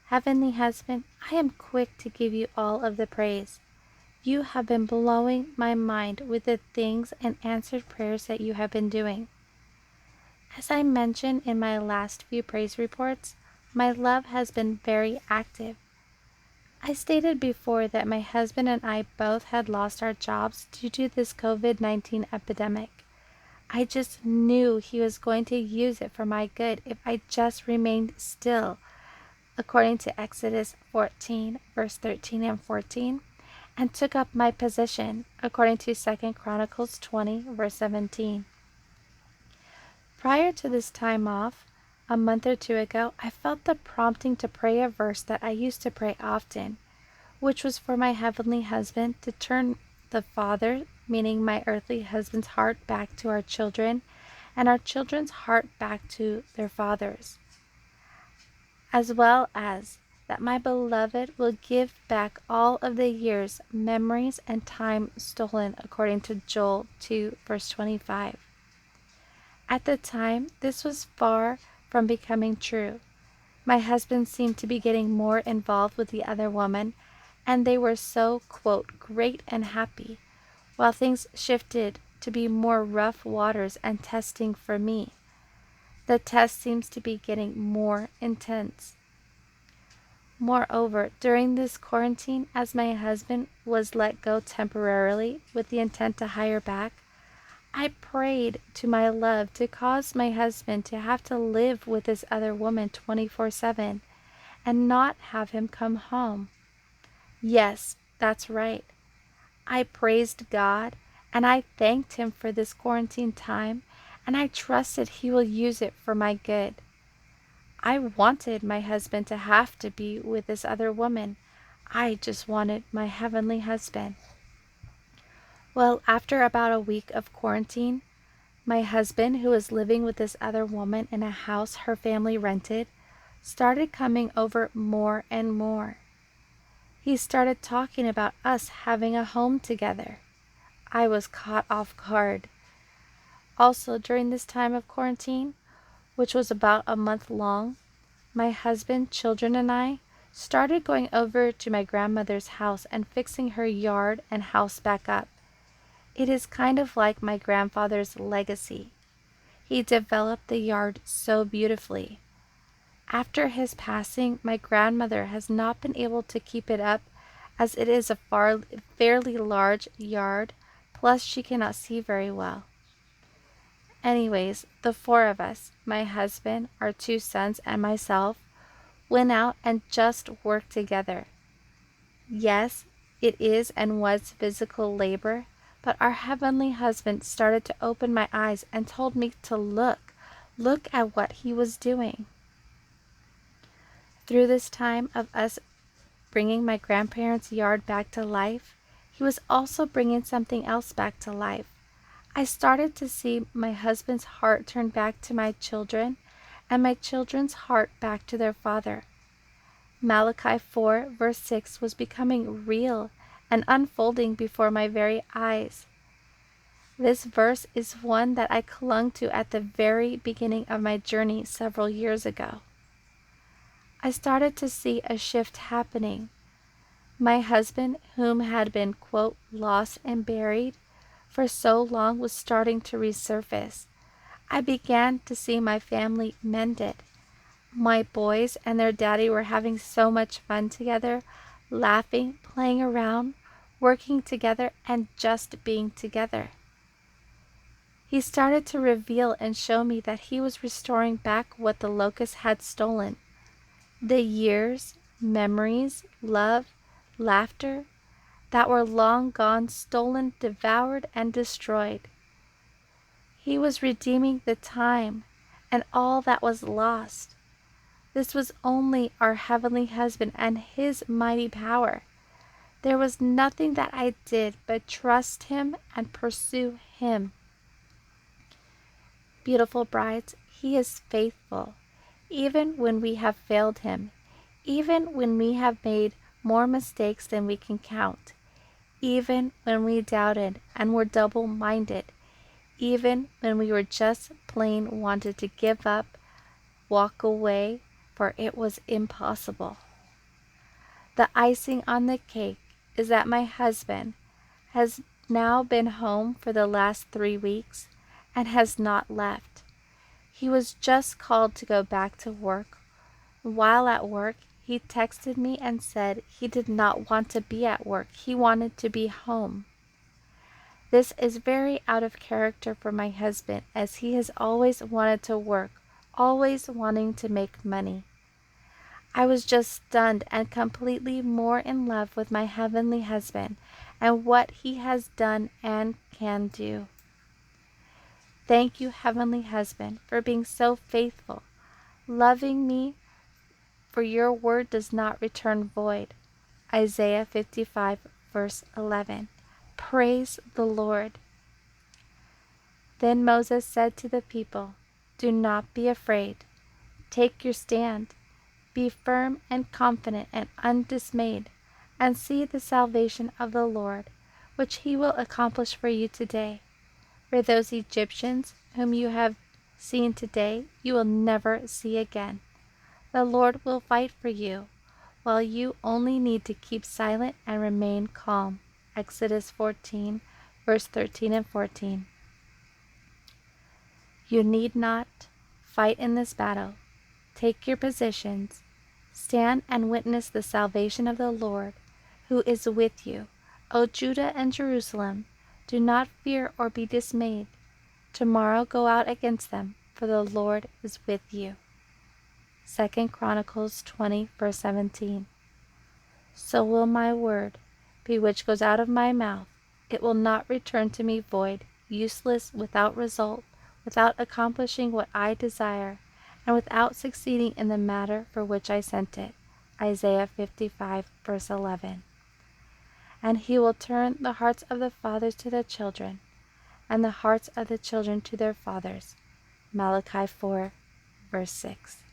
Heavenly Husband, I am quick to give you all of the praise. You have been blowing my mind with the things and answered prayers that you have been doing. As I mentioned in my last few praise reports, my love has been very active. I stated before that my husband and I both had lost our jobs due to this COVID-19 epidemic. I just knew he was going to use it for my good if I just remained still, according to Exodus 14, verse 13 and 14, and took up my position, according to 2 Chronicles 20, verse 17. Prior to this time off, a month or two ago, I felt the prompting to pray a verse that I used to pray often, which was for my heavenly husband to turn the Father, meaning my earthly husband's heart, back to our children, and our children's heart back to their fathers, as well as that my beloved will give back all of the years, memories, and time stolen, according to Joel 2, verse 25. At the time, this was far from becoming true. My husband seemed to be getting more involved with the other woman, and they were so, quote, great and happy, while things shifted to be more rough waters and testing for me. The test seems to be getting more intense. Moreover, during this quarantine, as my husband was let go temporarily with the intent to hire back, I prayed to my love to cause my husband to have to live with this other woman 24/7 and not have him come home. Yes, that's right. I praised God and I thanked Him for this quarantine time, and I trusted He will use it for my good. I wanted my husband to have to be with this other woman. I just wanted my heavenly husband. Well, after about a week of quarantine, my husband, who was living with this other woman in a house her family rented, started coming over more and more. He started talking about us having a home together. I was caught off guard. Also, during this time of quarantine, which was about a month long, my husband, children, and I started going over to my grandmother's house and fixing her yard and house back up. It is kind of like my grandfather's legacy. He developed the yard so beautifully. After his passing, my grandmother has not been able to keep it up, as it is a fairly large yard, plus she cannot see very well. Anyways, the four of us, my husband, our two sons, and myself, went out and just worked together. Yes, it is and was physical labor, but our heavenly husband started to open my eyes and told me to look at what he was doing. Through this time of us bringing my grandparents' yard back to life, he was also bringing something else back to life. I started to see my husband's heart turn back to my children, and my children's heart back to their father. Malachi 4, verse 6 was becoming real and unfolding before my very eyes. This verse is one that I clung to at the very beginning of my journey several years ago. I started to see a shift happening. My husband, whom had been, quote, lost and buried for so long, was starting to resurface. I began to see my family mended. My boys and their daddy were having so much fun together, laughing, playing around, working together, and just being together. He started to reveal and show me that he was restoring back what the locust had stolen. The years, memories, love, laughter that were long gone, stolen, devoured, and destroyed. He was redeeming the time and all that was lost. This was only our heavenly husband and his mighty power. There was nothing that I did but trust him and pursue him. Beautiful brides, he is faithful, even when we have failed him, even when we have made more mistakes than we can count, even when we doubted and were double-minded, even when we were just plain wanted to give up, walk away, for it was impossible. The icing on the cake is that my husband has now been home for the last 3 weeks and has not left. He was just called to go back to work. While at work, he texted me and said he did not want to be at work. He wanted to be home. This is very out of character for my husband, as he has always wanted to work, always wanting to make money. I was just stunned and completely more in love with my heavenly husband and what he has done and can do. Thank you, heavenly husband, for being so faithful, loving me, for your word does not return void. Isaiah 55, verse 11. Praise the Lord. Then Moses said to the people, "Do not be afraid. Take your stand. Be firm and confident and undismayed, and see the salvation of the Lord, which he will accomplish for you today. For those Egyptians whom you have seen today, you will never see again. The Lord will fight for you, while you only need to keep silent and remain calm." Exodus 14, verse 13 and 14. You need not fight in this battle. Take your positions. Stand and witness the salvation of the Lord, who is with you. O Judah and Jerusalem, do not fear or be dismayed. Tomorrow go out against them, for the Lord is with you. 2 Chronicles 20, verse 17. So will my word be which goes out of my mouth. It will not return to me void, useless, without result, without accomplishing what I desire, and without succeeding in the matter for which I sent it. Isaiah 55, verse 11. And he will turn the hearts of the fathers to their children, and the hearts of the children to their fathers. Malachi 4, verse 6.